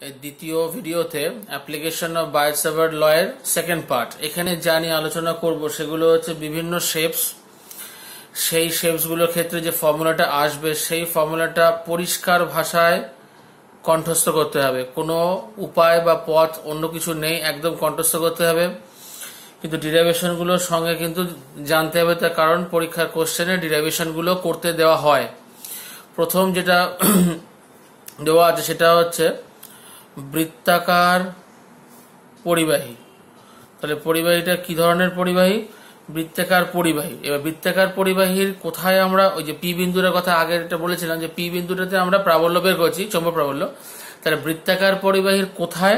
এই দ্বিতীয় ভিডিওতে অ্যাপ্লিকেশন অফ বায়োট-সাভার্ট ল এর সেকেন্ড পার্ট। এখানে যা নিয়ে আলোচনা করব সেগুলো হচ্ছে বিভিন্ন শেপস, সেই শেপসগুলোর ক্ষেত্রে যে ফর্মুলাটা আসবে সেই ফর্মুলাটা পরিষ্কার ভাষায় কণ্ঠস্থ করতে হবে। কোনো উপায় বা পথ অন্য কিছু নেই, একদম কণ্ঠস্থ করতে হবে। কিন্তু ডিরাইভেশনগুলোর সঙ্গে কিন্তু জানতে হবে, তার কারণ পরীক্ষার কোশ্চেনে ডিরাইভেশনগুলো করতে দেওয়া হয়। প্রথম যেটা দেওয়া আছে সেটা হচ্ছে বৃত্তাকার পরিবাহী। তাহলে পরিবাহীটা কি ধরনের পরিবাহী? বৃত্তাকার পরিবাহী। এবার বৃত্তাকার পরিবাহীর কোথায় আমরা ওই যে পি বিন্দুটার কথা আগে এটা বলেছিলাম যে পি বিন্দুটাতে আমরা প্রাবল্য বের করছি, চৌম্বক প্রাবল্য। তাহলে বৃত্তাকার পরিবাহীর কোথায়?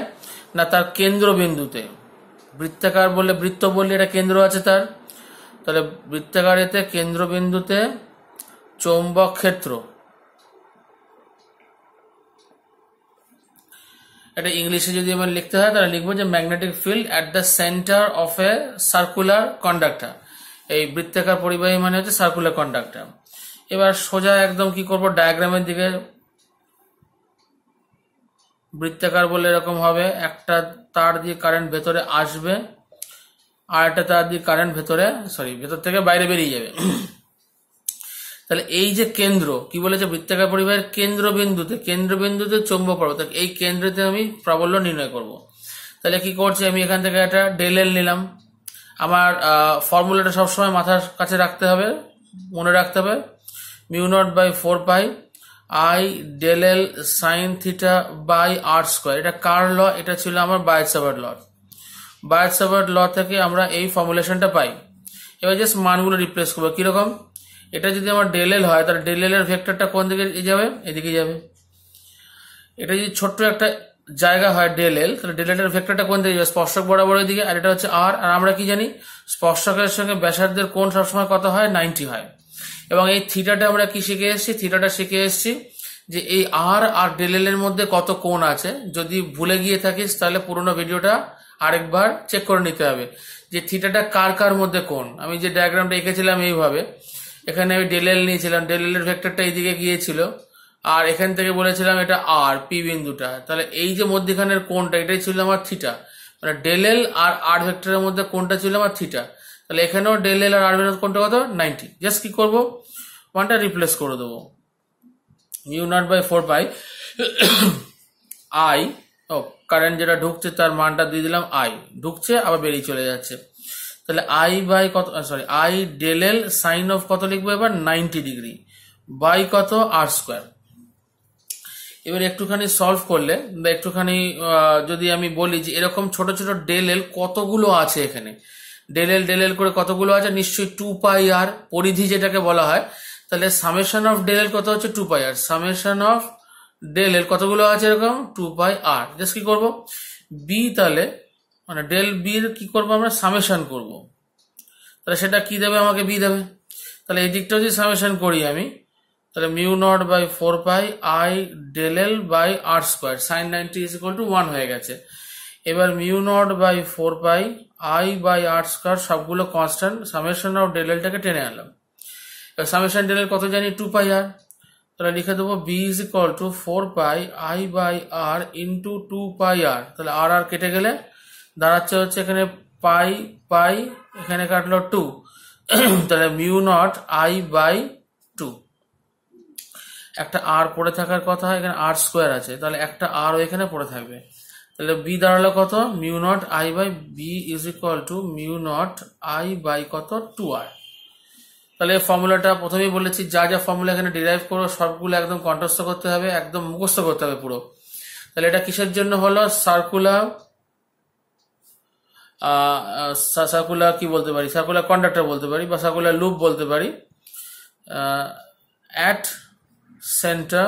না তার কেন্দ্র বিন্দুতে। বৃত্তাকার বললে, বৃত্ত বললে এটা কেন্দ্র আছে তার, তাহলে বৃত্তাকারেতে কেন্দ্র বিন্দুতে চৌম্বক ক্ষেত্র। এটা ইংলিশে যদি আমার লিখতে হয় তাহলে লিখবো যে magnetic field at the centre of A circular conductor. এই বৃত্তাকার পরিবাহী মানে হচ্ছে সার্কুলার কন্ডাক্টর। এবার সোজা একদম কি করব, ডায়াগ্রামের দিকে। বৃত্তাকার বলে এরকম হবে, একটা তার দিয়ে কারেন্ট ভেতরে আসবে, আর একটা তার দিয়ে কারেন্ট ভেতর থেকে বাইরে বেরিয়ে যাবে। তাহলে এই যে কেন্দ্র কি বলেছে, বৃত্তাকার পরিবাহের কেন্দ্রবিন্দুতে চৌম্বক প্রাবল্য, এই কেন্দ্রতে আমি প্রাবল্য নির্ণয় করব। তাহলে কি করছি, আমি এখান থেকে একটা ডেল এল নিলাম। আমার ফর্মুলাটা সবসময় মাথার কাছে রাখতে হবে, মনে রাখতে হবে, mu naught by 4 pi I del L sine theta by R square. এটা কার ল? এটা ছিল আমার বায়োট-সাভার্ট ল। বায়োট-সাভার্ট ল থেকে আমরা এই ফর্মুলেশনটা পাই। এবার জাস্ট মানগুলো রিপ্লেস করবো। কিরকম? এটা যদি আমার ডেল এল হয় তাহলে ডেল এল এর ভেক্টরটা কোন দিকে যাবে? এদিকে যাবে। এটা যদি ছোট্ট একটা জায়গা হয় ডেল এল, তাহলে ডেল এল এর ভেক্টরটা কোন দিকে যাবে? স্পর্শক বরাবর দিকে। আর এটা হচ্ছে আর, আর আমরা কি জানি স্পর্শকের সঙ্গে ব্যাসার্ধের কোণ সবসময় কত হয়? 90 হয়। এবং এই থিটাটা আমরা কি শিখে এসেছি? থিটাটা শিখে এসেছি যে এই আর আর ডেল এল এর মধ্যে কত কোণ আছে। যদি ভুলে গিয়ে থাকিস তাহলে পুরোনো ভিডিওটা আরেকবার চেক করে নিতে হবে যে থিটাটা কার কার মধ্যে কোণ। আমি যে ডায়াগ্রামটা এঁকেছিলাম এইভাবে, এখানে আমি ডেল এল নিয়েছিলাম, ডেল এল এর ভেক্টরটা এইদিকে গিয়েছিল, আর এখান থেকে বলেছিলাম এটা আর পি বিন্দুটা। তাহলে এই যে মধ্যখানের কোণটা এটাই ছিল আমার থিটা, মানে ডেল এল আর আর ভেক্টরের মধ্যে কোণটা ছিল আমার থিটা। তাহলে এখানেও ডেল এল আর আর ভেক্টর কোণটা কত? 90। জাস্ট কি করবো, ওয়ানটা রিপ্লেস করে দেবো। Mu naught by 4 pi I, current যেটা ঢুকছে তার মানটা দিয়ে দিলাম আই, ঢুকছে আবার বেরিয়ে চলে যাচ্ছে। তাহলে আই বাই কত, I del L sine of কত লিখবো এবার? 90 ডিগ্রি বাই কত? R square. এবার একটুখানি সলভ করলে বা একটুখানি যদি আমি বলি যে এরকম ছোট ছোট ডেল এল কতগুলো আছে এখানে, ডেল এল করে কতগুলো আছে? নিশ্চয়ই 2 পাই আর পরিধি যেটাকে বলা হয়। তাহলে সামেশন অফ ডেল এল কত হচ্ছে? 2 pi R. Summation of del এল কতগুলো আছে এরকম? 2 পাই আর। জাস্ট কি করবো, বি, তাহলে মানে ডেল বি এর কি করবো আমরা? সামেশন করব। তাহলে সেটা কি দেবে আমাকে? বি দেবে। তাহলে এই দিকটা যদি সামেশন করি আমি, তাহলে mu naught by 4 pi I del L by R square sine 90 is equal to 1 হয়ে গেছে। এবার mu naught by 4 pi I by R square সবগুলো কনস্ট্যান্ট, সামেশন অফ ডেল এলটাকে টেনে আনলাম। এবার সামেশন ডেল এল কত জানি? 2 পাই আর। তাহলে লিখে দেবো B is equal to 4 pi I by R into 2 pi R. তাহলে আর আর কেটে গেলে দাঁড়াচ্ছে হচ্ছে এখানে পাই পাই, এখানে কাটলো 2, তাহলে মিউ নট আই বাই 2। একটা আর পড়ে থাকার কথা, এখানে আর স্কোয়ার আছে, তাহলে একটা আর এখানে পড়ে থাকবে। তাহলে বি দাঁড়ালো কত? Mu not I by B is equal to mu not I by কত? 2 আর। তাহলে ফর্মুলাটা প্রথমেই বলেছি, যা যা ফর্মুলা এখানে ডিরাইভ করো সবগুলো একদম কণ্ঠস্থ করতে হবে, একদম মুখস্থ করতে হবে পুরো। তাহলে এটা কিসের জন্য হলো? সার্কুলার কি বলতে পারি? সার্কুলার কন্ডাক্টর বলতে পারি, বা সার্কুলার লুপ বলতে পারি। অ্যাট সেন্টার,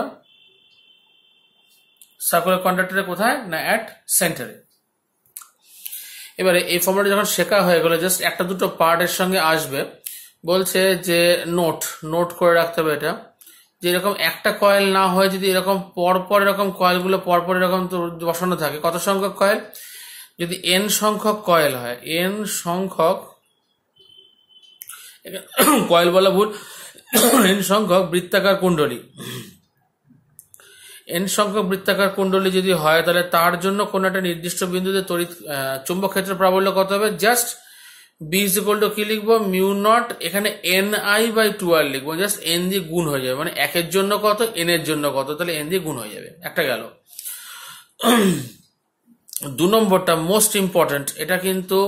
সার্কুলার কন্ডাক্টরে কোথায়? না অ্যাট সেন্টারে। এবারে এই ফর্মুলাটা যখন শেখা হয়ে গেল, জাস্ট একটা দুটো পার্টের সঙ্গে আসবে। বলছে যে নোট করে রাখতে হবে এটা, যে এরকম একটা কয়েল না হয় যদি এরকম পরপর এরকম কয়েলগুলো পরপর এরকম বসানো থাকে। কত সংখ্যক কয়েল? যদি এন সংখ্যক কয়েল হয়, এন সংখ্যক কয়েল বলা ভুল, এন সংখ্যক বৃত্তাকার কুণ্ডলী, এন সংখ্যক বৃত্তাকার কুণ্ডলী যদি হয় তাহলে তার জন্য কোন একটা নির্দিষ্ট বিন্দুতে তড়িৎ চুম্বক ক্ষেত্র প্রাবল্য কত হবে? Just B is equal to কি লিখবো? মিউ নট, এখানে এন আই বাই 2r লিখবো, জাস্ট এন দিয়ে গুণ হয়ে যাবে, মানে একের জন্য কত, এন এর জন্য কত, তাহলে এন দিয়ে গুণ হয়ে যাবে, একটা গেল। 2 নম্বরটা মোস্ট ইম্পর্টেন্ট, এটা কিন্তু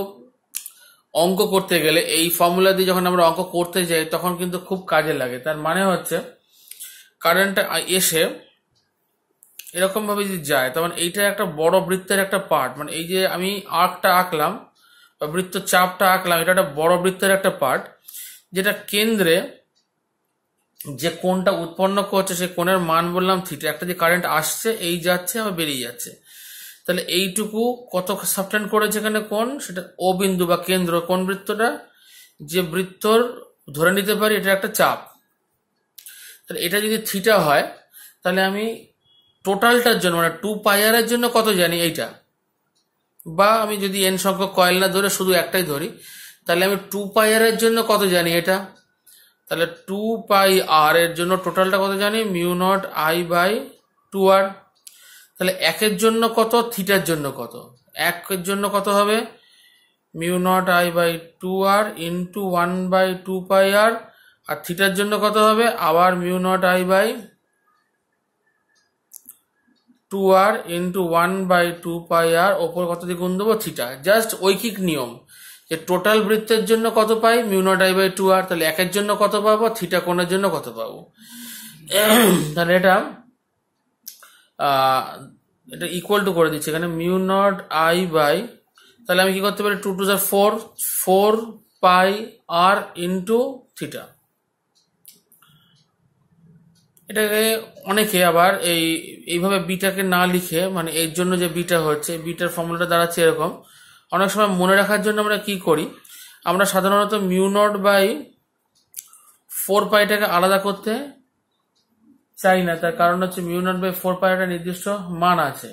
অঙ্ক করতে গেলে এই ফর্মুলা দিয়ে যখন আমরা অঙ্ক করতে যাই তখন কিন্তু খুব কাজে লাগে। তার মানে হচ্ছে কারেন্টটা এসে এরকম ভাবে যদি যায় তখন এইটা একটা বড় বৃত্তের একটা পার্ট, মানে এই যে আমি আর্কটা আঁকলাম বা বৃত্ত চাপটা আঁকলাম, এটা একটা বড় বৃত্তের একটা পার্ট, যেটা কেন্দ্রে যে কোণটা উৎপন্ন করছে সেই কোণের মান বললাম থিটা। একটা যে কারেন্ট আসছে, এই যাচ্ছে আবার বেরিয়ে যাচ্ছে, তাহলে এইটুকু কত সাবটেন্ড করেছে এখানে কোণ, সেটা ও বিন্দু বা কেন্দ্র, কোন বৃত্তটা, যে বৃত্তর ধরে নিতে পারি এটা একটা চাপ। তাহলে এটা যদি থিটা হয় তাহলে আমি টোটালটার জন্য মানে 2πr এর জন্য কত জানি এইটা, বা আমি যদি এন সংখ্যক কয়েল না ধরে শুধু একটাই ধরি তাহলে আমি 2πr এর জন্য কত জানি এটা, তাহলে 2πr এর জন্য টোটালটা কত জানি, mu not I by 2r। তাহলে একের জন্য কত, থিটার জন্য কত, একের জন্য কত হবে mu not I by 2r into 1/2πr, আর থিটার জন্য কত হবে আবার mu not I by 2r into 1/2πr, ওপর কত দিয়ে গুণ দেবো থিটা। জাস্ট ঐকিক নিয়ম যে টোটাল বৃত্তের জন্য কত pi, mu not I by 2r, তাহলে একের জন্য কত পাবো, থিটা কোণের জন্য কত পাবো। তাহলে এটা ইকুয়াল টু করে দিচ্ছি এখানে মিউ নট আই বাই, তাহলে আমি কি করতে পারি, 2 2 4, 4πr ইন্টু থিটা। এটাকে অনেকে আবার এইভাবে বিটাকে না লিখে, মানে এর জন্য যে বিটা হচ্ছে, বিটার ফর্মুলাটা দাঁড়াচ্ছে এরকম। অনেক সময় মনে রাখার জন্য আমরা কি করি, আমরা সাধারণত মিউ নট বাই 4πটাকে আলাদা করতে চাই না, তার কারণ হচ্ছে মিউ নট বাই 4π একটা নির্দিষ্ট মান আছে।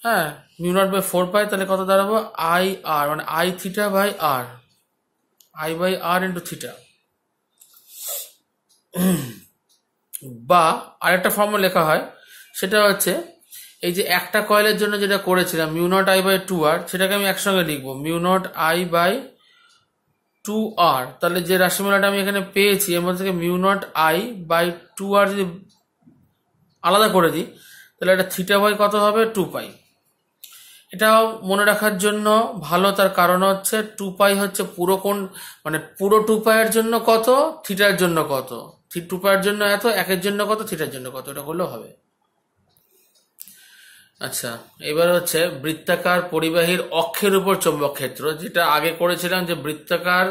হ্যাঁ, মিউ নট বাই 4π তাহলে কত দাঁড়াবো, আই আর, মানে I theta by R, I by R into theta. বা আরেকটা ফর্মুলা লেখা হয়, সেটা হচ্ছে এই যে একটা কয়েলের জন্য যেটা করেছিলাম mu not I by 2r, সেটাকে আমি একসঙ্গে লিখবো mu not I by 2r। তাহলে যে রাশিমালাটা আমি এখানে পেয়েছি এর মধ্যে থেকে mu not I by 2r যদি আলাদা করে দিই তাহলে এটা থিটা বাই কত হবে, 2π। এটাও মনে রাখার জন্য ভালো, তার কারণ হচ্ছে 2π হচ্ছে পুরো কোণ, মানে পুরো 2π এর জন্য কত, থিটার জন্য কত, 2π এর জন্য এত, একের জন্য কত, থিটার জন্য কত, এটা হলেও হবে। আচ্ছা, এবার হচ্ছে বৃত্তাকার পরিবাহীর অক্ষের উপর চৌম্বক ক্ষেত্র, যেটা আগে করেছিলাম যে বৃত্তাকার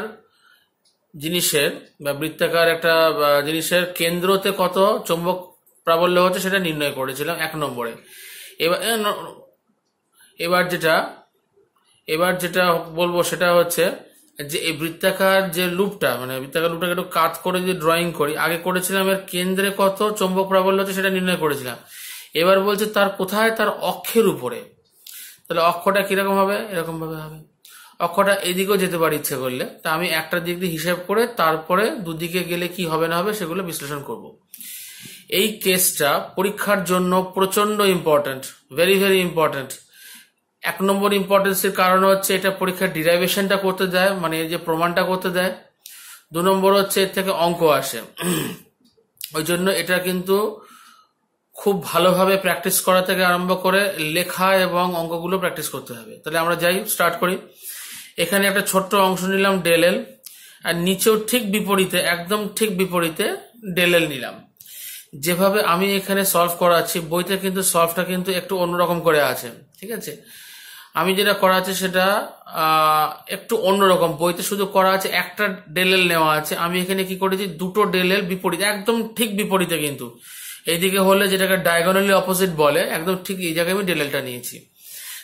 জিনিসের বা বৃত্তাকার একটা জিনিসের কেন্দ্রতে কত চৌম্বক প্রাবল্য হচ্ছে সেটা নির্ণয় করেছিলাম 1 নম্বরে। এবার যেটা বলবো সেটা হচ্ছে যে এই বৃত্তাকার যে লুপটা, মানে বৃত্তাকার লুপটাকে একটু কাট করে যদি ড্রয়িং করি, আগে করেছিলাম এর কেন্দ্রে কত চৌম্বক প্রাবল্য হচ্ছে সেটা নির্ণয় করেছিলাম। এবার বলছে তার কোথায়, তার অক্ষের উপরে। তাহলে অক্ষটা কিরকম হবে, এরকম ভাবে হবে, অক্ষটা এদিকেও যেতে পারে ইচ্ছে করলে। তা আমি একটা দিক দিয়ে হিসাব করে তারপরে দুদিকে গেলে কি হবে না হবে সেগুলো বিশ্লেষণ করব। এই কেসটা পরীক্ষার জন্য প্রচন্ড ইম্পর্টেন্ট, ভেরি ভেরি ইম্পর্টেন্ট। 1 নম্বর ইম্পর্টেন্সের কারণ হচ্ছে এটা পরীক্ষার ডিরাইভেশনটা করতে দেয়, মানে যে প্রমাণটা করতে দেয়। 2 নম্বর হচ্ছে এর থেকে অঙ্ক আসে, ওই জন্য এটা কিন্তু খুব ভালোভাবে প্র্যাকটিস করা থেকে আরম্ভ করে লেখা এবং অঙ্কগুলো প্র্যাকটিস করতে হবে। তাহলে আমরা যাই, স্টার্ট করি। এখানে একটা ছোট্ট অংশ নিলাম ডেল এল, আর নিচেও ঠিক বিপরীতে, একদম ঠিক বিপরীতে ডেল এল নিলাম। যেভাবে আমি এখানে সলভ করাচ্ছি বইতে কিন্তু সলভটা কিন্তু একটু অন্যরকম করে আছে, ঠিক আছে। আমি যেটা করা আছে সেটা একটু অন্যরকম, বইতে শুধু করা আছে একটা ডেল এল নেওয়া আছে, আমি এখানে কি করেছি দুটো ডেল এল বিপরীতে, একদম ঠিক বিপরীতে, কিন্তু এইদিকে হলে যেটাকে ডায়াগোনালি অপোজিট বলে, একদম ঠিক এই জায়গায় আমি ডেল এলটা নিয়েছি।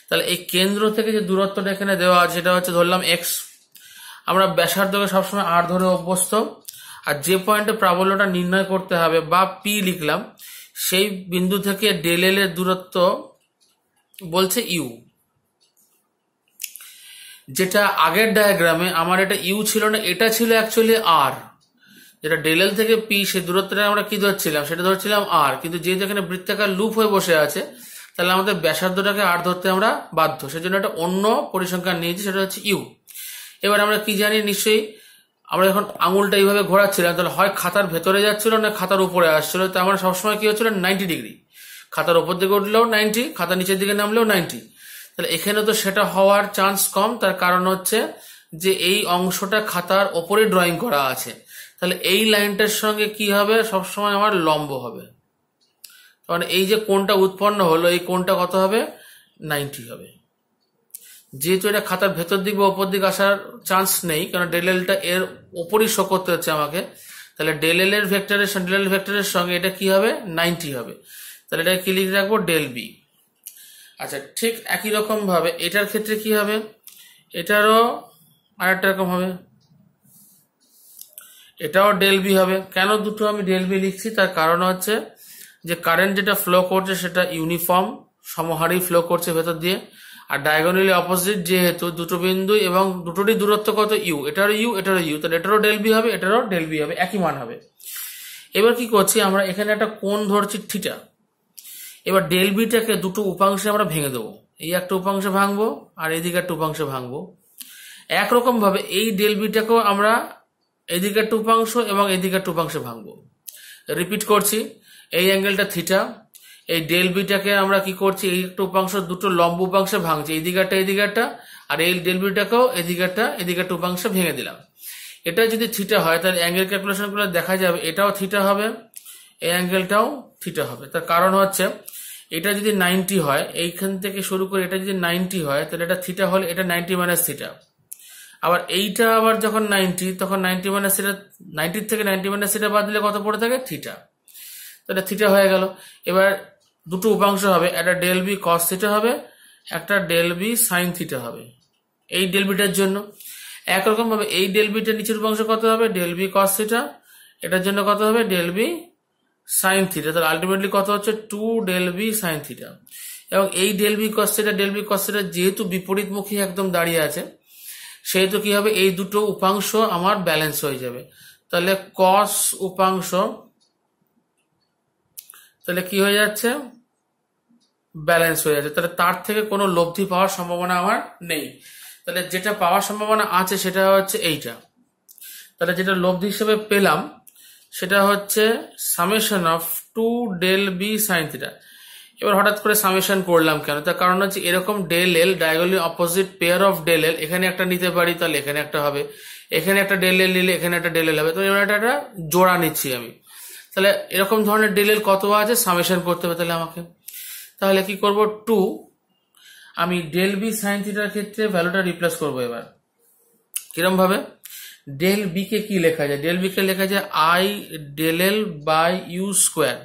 তাহলে এই কেন্দ্র থেকে যে দূরত্বটা এখানে দেওয়া আছে সেটা হচ্ছে ধরলাম এক্স। আমরা ব্যাসার্ধকে সবসময় আর ধরে অভ্যস্ত, আর যে পয়েন্টে প্রাবল্যটা নির্ণয় করতে হবে বা পি লিখলাম, সেই বিন্দু থেকে ডেল এল এর দূরত্ব বলছে ইউ। যেটা আগের ডায়াগ্রামে আমার এটা ইউ ছিল না, এটা ছিল অ্যাকচুয়ালি আর। যেটা ডেল এল থেকে পি সেই দূরত্বটা আমরা কি ধরছিলাম, সেটা ধরছিলাম আর, কিন্তু যেহেতু এখানে বৃত্তাকার লুপ হয়ে বসে আছে তাহলে আমাদের ব্যাসার্ধটাকে আর ধরতে আমরা বাধ্য, সেজন্য একটা অন্য পরিসংখ্যান নিয়েছি, সেটা হচ্ছে ইউ। এবার আমরা কি জানি নিশ্চয়ই, আমরা যখন আঙুলটা এইভাবে ঘোরাচ্ছিলাম তাহলে হয় খাতার ভেতরে যাচ্ছিল না খাতার উপরে আসছিল, তো আমরা সবসময় কি হচ্ছিল 90 ডিগ্রি, খাতার উপর দিকে উঠলেও 90, খাতার নিচের দিকে নামলেও 90। তাহলে এখানে তো সেটা হওয়ার চান্স কম, তার কারণ হচ্ছে যে এই অংশটা খাতার ওপরে ড্রয়িং করা আছে, তাহলে এই লাইনটার সঙ্গে কি হবে, সবসময় আমার লম্ব হবে। কারণ এই যে কোণটা উৎপন্ন হলো এই কোণটা কত হবে, 90 হবে। যেহেতু এটা খাতার ভেতর দিক বা ওপর দিক আসার চান্স নেই, কারণ ডেল এলটা এর ওপরই শো করতে হচ্ছে আমাকে, তাহলে ডেল এল ভেক্টরের সঙ্গে এটা কি হবে, 90 হবে। তাহলে এটা কি লিখে রাখবো, ডেল বি। আচ্ছা, ঠিক একই রকম ভাবে এটার ক্ষেত্রে কি হবে, এটারও আরেকটা রকম হবে, এটাও ডেল বি হবে। কেন দুটো আমি ডেল বি লিখছি, তার কারণ হচ্ছে যে কারেন্ট যেটা ফ্লো করছে সেটা ইউনিফর্ম সমহারেই ফ্লো করছে ভেতর দিয়ে, আর ডায়াগোনালি অপোজিট যেহেতু দুটো বিন্দু এবং দুটোরই দূরত্ব কত, ইউ, এটারও ইউ এটারও ইউ, তাহলে এটারও ডেল বি হবে এটারও ডেল বি হবে, একই মান হবে। এবার কি করছি, আমরা এখানে একটা কোণ ধরছি থিটা। এবার ডেল বিটাকে দুটো উপাংশে আমরা ভেঙে দেবো, এই একটা উপাংশে ভাঙবো আর এদিকে একটা উপাংশে ভাঙবো। একরকম ভাবে এই ডেল বিটাকেও আমরা এদিকে একটা উপাংশ এবং এদিকে একটা উপাংশে ভাঙবো। রিপিট করছি, এই অ্যাঙ্গেলটা থিটা, এই ডেল বিটাকে আমরা কি করছি, এই একটা উপাংশ দুটো লম্ব উপাংশে ভাঙছি, এই দিকে একটা, আর এই ডেল বিটাকেও এদিকে একটা উপাংশে ভেঙে দিলাম। এটা যদি থিটা হয় তাহলে অ্যাঙ্গেল ক্যালকুলেশন করে দেখা যাবে এটাও থিটা হবে, এই অ্যাঙ্গেলটাও থিটা হবে। তার কারণ হচ্ছে এটা যদি 90 হয়, এইখান থেকে শুরু করে এটা যদি 90 হয় তাহলে এটা থিটা হলে এটা 90 মাইনাস থিটা, আবার এইটা আবার যখন 90 তখন 90 মাইনাস থিটা, 90 থেকে 90 মাইনাস থিটা বাদ দিলে কত পড়ে থাকে, থিটা। তাহলে থিটা হয়ে গেল। এবার দুটো উপাংশ হবে, একটা ডেল বি কস থিটা হবে, একটা ডেল বি সাইন থিটা হবে এই ডেল বিটার জন্য। একরকম ভাবে এই ডেল বিটার নিচের উপাংশ কত হবে, ডেল বি কস থিটা, এটার জন্য কত হবে, ডেল বি সাইন থিটা। তাহলে আলটিমেটলি কত হচ্ছে, 2 ডেল বি সাইন থিটা। এবং এই ডেল বি কস থিটা যেহেতু বিপরীতমুখী একদম দাঁড়িয়ে আছে, সেহেতু কি হবে, এই দুটো উপাংশ আমার ব্যালেন্স হয়ে যাবে। তাহলে কস উপাংশ তাহলে কি হয়ে যাচ্ছে, ব্যালেন্স হয়ে যাচ্ছে। তাহলে তার থেকে কোনো লব্ধি পাওয়ার সম্ভাবনা আমার নেই। তাহলে যেটা পাওয়ার সম্ভাবনা আছে সেটা হচ্ছে এইটা। তাহলে যেটা লব্ধি হিসেবে পেলাম সেটা হচ্ছে summation of 2 del B sine theta. এবার হঠাৎ করে সামেশন করলাম কেন, তার কারণ হচ্ছে এরকম del L diagonally opposite pair of del L, এখানে একটা নিতে পারি তাহলে এখানে একটা হবে, এখানে একটা ডেল এল নিলে এখানে একটা ডেল এল হবে। তো এবার একটা জোড়া নিচ্ছি আমি, তাহলে এরকম ধরনের ডেল এল কত আছে সামেশন করতে হবে তাহলে আমাকে। তাহলে কি করব, 2 আমি ডেল বি সাইন থিটার ক্ষেত্রে ভ্যালুটা রিপ্লেস করবো। এবার কিরম ভাবে, ডেল বি কে কি লেখা যায়, ডেল বি কে লেখা যায় I del L by u square.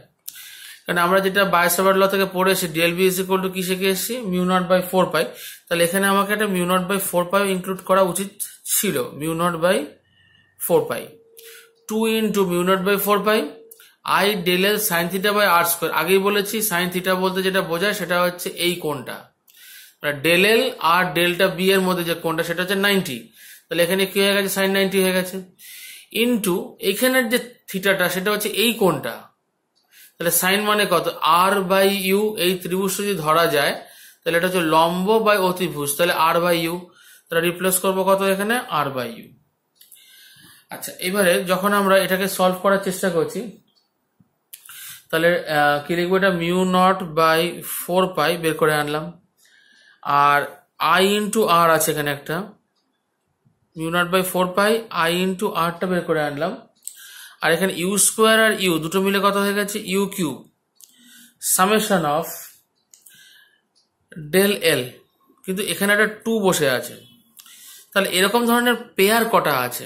কারণ আমরা যেটা বায়োসাভার্ট ল থেকে পড়েছি del B is equal to কি শিখে এসেছি, মিউ নট বাই 4 পাই। তাহলে এখানে আমাকে একটা mu naught by 4 pi include করা উচিত ছিল, mu naught by 4 pi, 2 into mu naught by 4 pi I del L sine theta by R square. আগেই বলেছি সাইন থিটা বলতে যেটা বোঝায় সেটা হচ্ছে এই কোণটা, ডেল এল আর ডেল্টা বি এর মধ্যে যে কোণটা সেটা হচ্ছে 90। তাহলে এখানে কি হয়ে গেছে, সাইন 90 হয়ে গেছে, ইন্টু এখানের যে থিটাটা সেটা হচ্ছে এই কোণটা। তাহলে সাইন মানে কত, আর বাই ইউ, এই ত্রিভুজ যদি ধরা যায় তাহলে এটা হচ্ছে লম্ব বাই অতিভুজ, তাহলে আর বাই ইউ। তাহলে রিপ্লেস করবো কত এখানে, আর বাই ইউ। আচ্ছা, এবারে যখন আমরা এটাকে সলভ করার চেষ্টা করছি তাহলে কি লিখবো, এটা মিউ নট বাই 4 পাই বের করে আনলাম, আর আই ইন্টু আর আছে এখানে একটা, mu naught by 4 pi I into আরটা বের করে আনলাম, আর এখানে ইউ স্কোয়ার আর ইউ দুটো মিলে কত হয়ে গেছে, u cube summation of del L, কিন্তু এখানে একটা 2 বসে আছে। তাহলে এরকম ধরনের পেয়ার কটা আছে,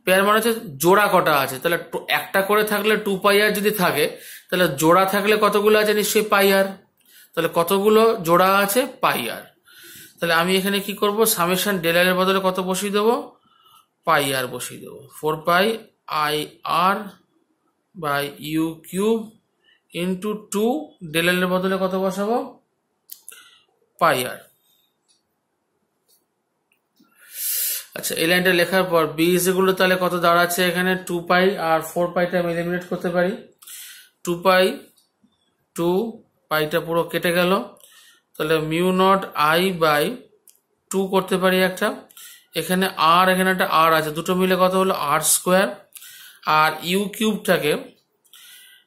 পেয়ার মানে হচ্ছে জোড়া কটা আছে, তাহলে একটা করে থাকলে 2 পাই আর যদি থাকে তাহলে জোড়া থাকলে কতগুলো আছে, নিশ্চয়ই পাই আর। তাহলে কতগুলো জোড়া আছে, পাই আর। তাহলে আমি এখানে কি করব, সামেশন ডেল এর বদলে কত বসিয়ে দেবো, পাই আর বসিয়ে দেবো, 4 pi I R by U cube into 2 del এর বদলে কত বসাবো, পাই আর। আচ্ছা, এই লাইনটা লেখার পর বি ইজ ইকুয়াল টু তাহলে কত দাঁড়াচ্ছে এখানে 2 পাই, আর 4 পাইটা আমি এলিমিনেট করতে পারি। 2 পাই 2 পাইটা পুরো কেটে গেল, তাহলে মিউ নট আই বাই 2 করতে পারি একটা। এখানে আর এখানে একটা আর আছে, দুটো মিলে কত হলো আর স্কোয়ার। আর ইউ কিউবটাকে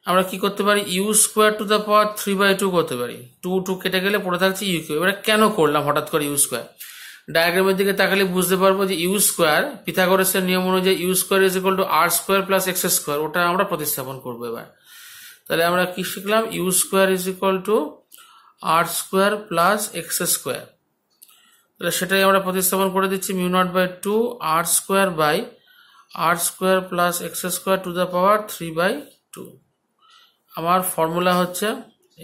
আমরা কি করতে পারি, u square to the power 3/2 করতে পারি। 2 কেটে গেলে পড়ে থাকছে ইউ কিউব। এবারে কেন করলাম হঠাৎ করে ইউ স্কোয়ার, ডায়াগ্রামের দিকে তাকালে বুঝতে পারবো যে ইউ স্কোয়ার পিথাগোরাসের নিয়ম অনুযায়ী u square is equal to R square plus X square, ওটা আমরা প্রতিস্থাপন করবো এবার। তাহলে আমরা কি শিখলাম, u square is equal to R square plus X square. তাহলে সেটাই আমরা প্রতিস্থাপন করে দিচ্ছি, mu naught by 2 R square by R square plus X square to the power 3/2। আমার ফর্মুলা হচ্ছে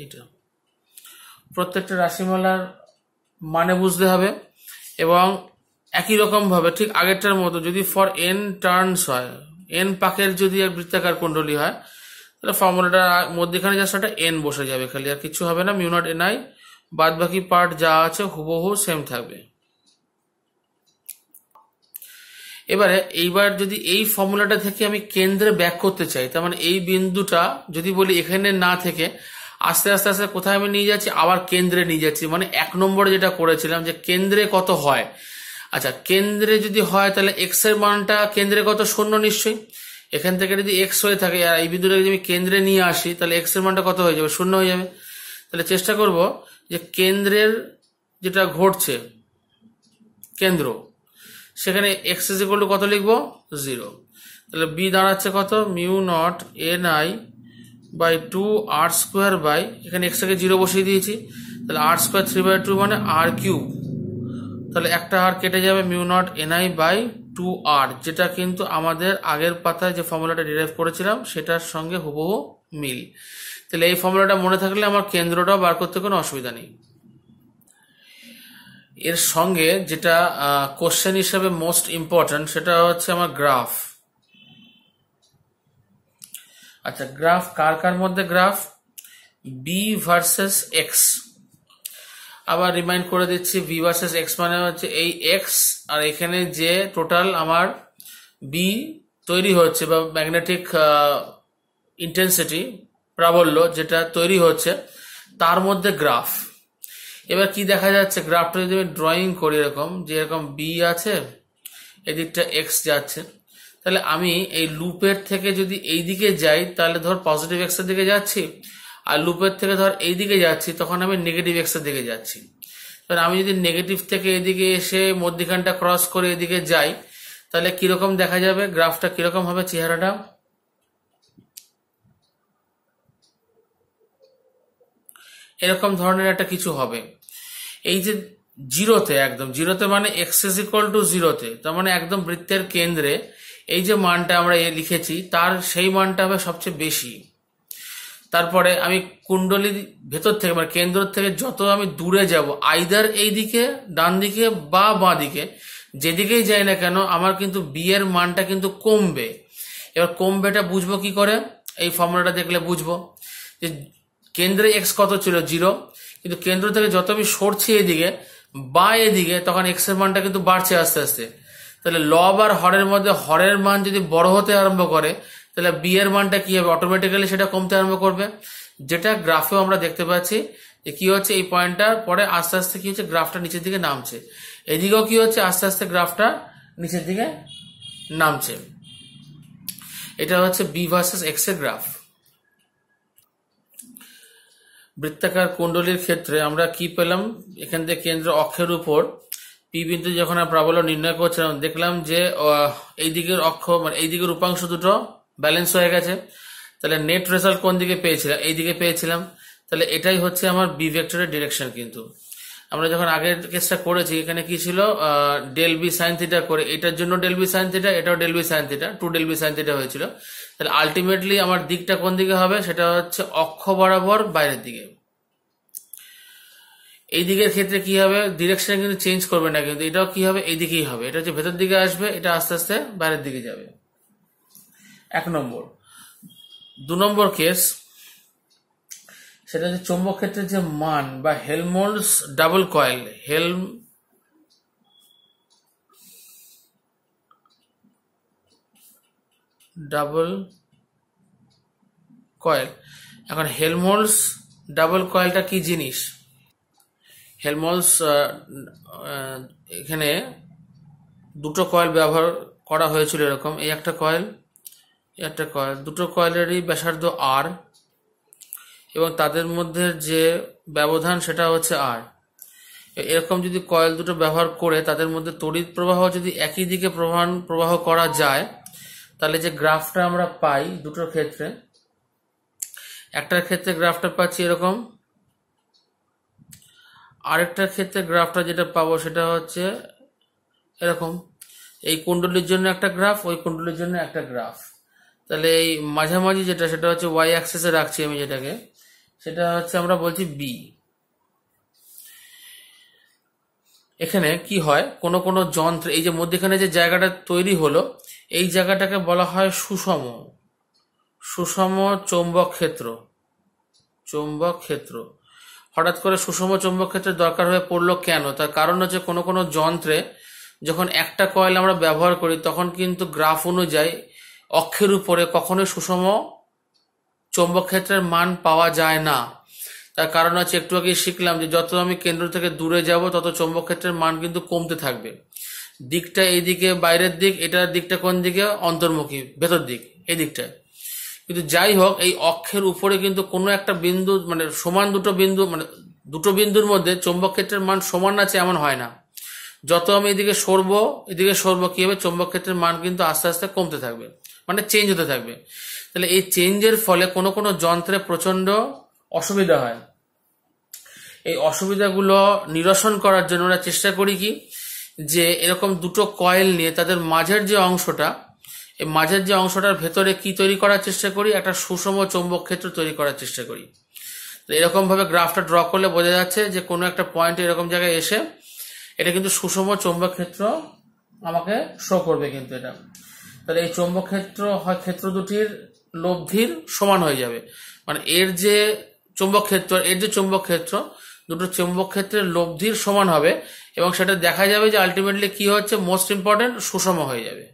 এইটা। প্রত্যেকটা রাশিমালার মানে বুঝতে হবে, এবং একই রকম ভাবে ঠিক আগেরটার মতো যদি ফর এন টার্নস হয়, এন পাকের যদি বৃত্তাকার কুণ্ডলী হয়, তাহলে ফর্মুলাটা মধ্যেখানে জাস্ট একটা এন বসে যাবে, খালি আর কিছু হবে না। মিউ নট এন আই, বাদ বাকি পার্ট যা আছে হুবহু সেম থাকবে। এবারে এইবার যদি এই ফর্মুলাটা থেকে আমি কেন্দ্রে ব্যাক করতে চাই, তার মানে এই বিন্দুটা যদি বলি এখানে না থেকে আস্তে আস্তে আস্তে কোথায় আমি নিয়ে যাচ্ছি, আবার কেন্দ্রে নিয়ে যাচ্ছি, মানে 1 নম্বরে যেটা করেছিলাম যে কেন্দ্রে কত হয়। আচ্ছা, কেন্দ্রে যদি হয় তাহলে এক্স এর মানটা কেন্দ্রে কত, 0 নিশ্চয়ই। এখান থেকে যদি এক্স হয়ে থাকে আর এই বিন্দুটাকে যদি আমি কেন্দ্রে নিয়ে আসি, তাহলে এক্স এর মানটা কত হয়ে যাবে, 0 হয়ে যাবে। তাহলে চেষ্টা করব যে কেন্দ্রের যেটা ঘটছে কেন্দ্র, সেখানে এক্স ইজ ইকুয়াল টু কত লিখবো, 0। তাহলে বি দাঁড়াচ্ছে কত, mu naught N I by 2 R square by, এখানে এক্স টাকে 0 বসিয়ে দিয়েছি, তাহলে আর স্কোয়ার 3/2 মানে আর কিউব। তাহলে একটা আর কেটে যাবে, mu naught N I by 2 R, যেটা কিন্তু আমাদের আগের পাতায় যে ফর্মুলাটা ডিরাইভ করেছিলাম সেটার সঙ্গে হুবহু মিল। তাহলে এই ফর্মুলাটা মনে থাকলে আমার কেন্দ্রটাও বার করতে কোনো অসুবিধা নেই। এর সঙ্গে যেটা কোশ্চেন হিসেবে মোস্ট ইম্পর্টেন্ট সেটা হচ্ছে আমার গ্রাফ। আচ্ছা, গ্রাফ কার কার মধ্যে, গ্রাফ বি ভার্সেস এক্স। আবার রিমাইন্ড করে দিচ্ছি, বি ভার্সেস এক্স মানে হচ্ছে এই এক্স আর এখানে যে টোটাল আমার বি তৈরি হচ্ছে বা ম্যাগনেটিক ইন্টেন্সিটি প্রাবল্য যেটা তৈরি হচ্ছে তার মধ্যে গ্রাফ। এবার কি দেখা যাচ্ছে, গ্রাফটা যদি আমি ড্রয়িং করি এরকম, যে এরকম বি আছে, এদিকটা এক্স যাচ্ছে, তাহলে আমি এই লুপের থেকে যদি এই দিকে যাই তাহলে ধর পজিটিভ এক্স এর দিকে যাচ্ছি, আর লুপের থেকে ধর এই দিকে যাচ্ছি তখন আমি নেগেটিভ এক্স এর দিকে যাচ্ছি। তাহলে আমি যদি নেগেটিভ থেকে এদিকে এসে মধ্যিখানটা ক্রস করে এদিকে যাই, তাহলে কিরকম দেখা যাবে, গ্রাফটা কিরকম হবে, চেহারাটা এরকম ধরনের একটা কিছু হবে। এই যে জিরোতে, একদম জিরোতে মানে এক্স ইজ ইকুয়াল টু জিরোতে, তার মানে একদম বৃত্তের কেন্দ্রে এই যে মানটা আমরা লিখেছি তার সেই মানটা হবে সবচেয়ে বেশি। তারপরে আমি কুণ্ডলী ভেতর থেকে মানে কেন্দ্র থেকে যত আমি দূরে যাব, আইদার এই দিকে ডান দিকে বা বাঁ দিকে, যেদিকেই যাই না কেন আমার কিন্তু বি এর মানটা কিন্তু কমবে। এবার কমবেটা বুঝবো কি করে, এই ফর্মুলাটা দেখলে বুঝবো যে কেন্দ্রে এক্স কত ছিল, 0, কিন্তু কেন্দ্র থেকে যত আমি সরছি এদিকে বা এদিকে তখন এক্স এর মানটা কিন্তু বাড়ছে আস্তে আস্তে। তাহলে লব আর হরের মধ্যে হরের মান যদি বড় হতে আরম্ভ করে তাহলে বি এর মানটা কি হবে, অটোমেটিক্যালি সেটা কমতে আরম্ভ করবে। যেটা গ্রাফেও আমরা দেখতে পাচ্ছি যে কি হচ্ছে, এই পয়েন্টটার পরে আস্তে আস্তে কি হচ্ছে, গ্রাফটা নিচের দিকে নামছে। এদিকেও কি হচ্ছে, আস্তে আস্তে গ্রাফটা নিচের দিকে নামছে। এটা হচ্ছে বি ভার্সেস এক্স এর গ্রাফ। বৃত্তাকার কুণ্ডলীর ক্ষেত্রে আমরা কি পেলাম, এখান থেকে কেন্দ্র অক্ষের উপর পি বিন্দু যখন আমরা প্রাবল্য নির্ণয় করছিলাম দেখলাম যে এই দিকের অক্ষ মানে এই দিকের উপাংশ দুটো ব্যালেন্স হয়ে গেছে। তাহলে নেট রেজাল্ট কোন দিকে পেয়েছিলাম, এই দিকে পেয়েছিলাম। তাহলে এটাই হচ্ছে আমার বি ভেক্টরের ডিরেকশন। কিন্তু আমরা যখন আগের কেসটা করেছি এখানে কি ছিল, ডেল বি সাইন থিটা করে, এটার জন্য ডেল বি সাইন থিটা, এটাও del B sine theta, 2 del B sine theta হয়েছিল। তাহলে আলটিমেটলি আমার দিকটা কোন দিকে হবে, সেটা হচ্ছে অক্ষ বরাবর বাইরের দিকে। এই দিকের ক্ষেত্রে কি হবে, ডিরেকশন কিন্তু চেঞ্জ করবে না, কিন্তু এটাও কি হবে, এই দিকেই হবে। এটা হচ্ছে ভেতর দিকে আসবে, এটা আস্তে আস্তে বাইরের দিকে যাবে। 1 নম্বর। 2 নম্বর কেস, সেটা হচ্ছে চৌম্বক ক্ষেত্রের যে মান বা Helmholtz double coil, double coil. এখন হেলমহোল্টজ ডাবল কয়েলটা কি জিনিস? হেলমহোল্টজ এখানে দুটো কয়েল ব্যবহার করা হয়েছিল এরকম, এই একটা কয়েল, একটা কয়েল, দুটো কয়েলেরই ব্যাসার্ধ আর এবং তাদের মধ্যে যে ব্যবধান সেটা হচ্ছে আর। এরকম যদি কয়েল দুটো ব্যবহার করে তাদের মধ্যে তড়িৎ প্রবাহ যদি একই দিকে প্রবাহ করা যায়, তাহলে যে গ্রাফটা আমরা পাই দুটোর ক্ষেত্রে, একটার ক্ষেত্রে গ্রাফটা পাচ্ছি এরকম, আরেকটার ক্ষেত্রে গ্রাফটা যেটা পাবো সেটা হচ্ছে এরকম। এই কুণ্ডলীর জন্য একটা গ্রাফ, ওই কুণ্ডলীর জন্য একটা গ্রাফ। তাহলে এই মাঝামাঝি যেটা সেটা হচ্ছে ওয়াই অ্যাক্সিসে রাখছি আমি যেটাকে, সেটা হচ্ছে আমরা বলছি বি। এখানে কি হয়, কোনো কোনো যন্ত্রে এই যে মধ্যেখানে যে জায়গাটা তৈরি হলো, এই জায়গাটাকে বলা হয় সুষম সুষম চৌম্বক ক্ষেত্র। চৌম্বক ক্ষেত্র হঠাৎ করে সুষম চৌম্বক ক্ষেত্রের দরকার হয়ে পড়লো কেন? তার কারণ হচ্ছে কোনো কোনো যন্ত্রে যখন একটা কয়েল আমরা ব্যবহার করি তখন কিন্তু গ্রাফ অনুযায়ী অক্ষের উপরে কখনোই সুষম চৌম্বক ক্ষেত্রের মান পাওয়া যায় না। তার কারণ হচ্ছে একটু আগে শিখলাম যে যত আমি কেন্দ্র থেকে দূরে যাব তত চৌম্বক ক্ষেত্রের মান কিন্তু কমতে থাকবে। দিকটা এইদিকে বাইরের দিক, এটার দিকটা কোন দিকে? অন্তর্মুখী, ভেতর দিক, এই দিকটায়। কিন্তু যাই হোক, এই অক্ষের উপরে কিন্তু কোনো একটা বিন্দু মানে সমান দুটো বিন্দু, মানে দুটো বিন্দুর মধ্যে চৌম্বক ক্ষেত্রের মান সমান আছে এমন হয় না। যত আমি এদিকে সরবো কি হবে, চৌম্বক ক্ষেত্রের মান কিন্তু আস্তে আস্তে কমতে থাকবে, মানে চেঞ্জ হতে থাকবে। তাহলে এই চেঞ্জের ফলে কোনো কোনো যন্ত্রে প্রচন্ড অসুবিধা হয়। এই অসুবিধাগুলো নিরসন করার জন্য আমরা চেষ্টা করি কি, যে এরকম দুটো কয়েল নিয়ে তাদের মাঝের যে অংশটা, এই মাঝের যে অংশটার ভেতরে কি তৈরি করার চেষ্টা করি, একটা সুষম চৌম্বক ক্ষেত্র তৈরি করার চেষ্টা করি। তো এরকম ভাবে গ্রাফটা ড্র করলে বোঝা যাচ্ছে যে কোনো একটা পয়েন্টে এরকম জায়গায় এসে এটা কিন্তু সুষম চৌম্বক ক্ষেত্র আমাকে শো করবে কিন্তু এটা। তাহলে এই চৌম্বক ক্ষেত্র হয় ক্ষেত্র দুটির লব্ধির সমান হয়ে যাবে, মানে এর যে চৌম্বক ক্ষেত্র দুটো চৌম্বক ক্ষেত্রের লব্ধির সমান হবে এবং সেটা দেখা যাবে যে আলটিমেটলি কি হচ্ছে, মোস্ট ইম্পর্টেন্ট সুষম হয়ে যাবে।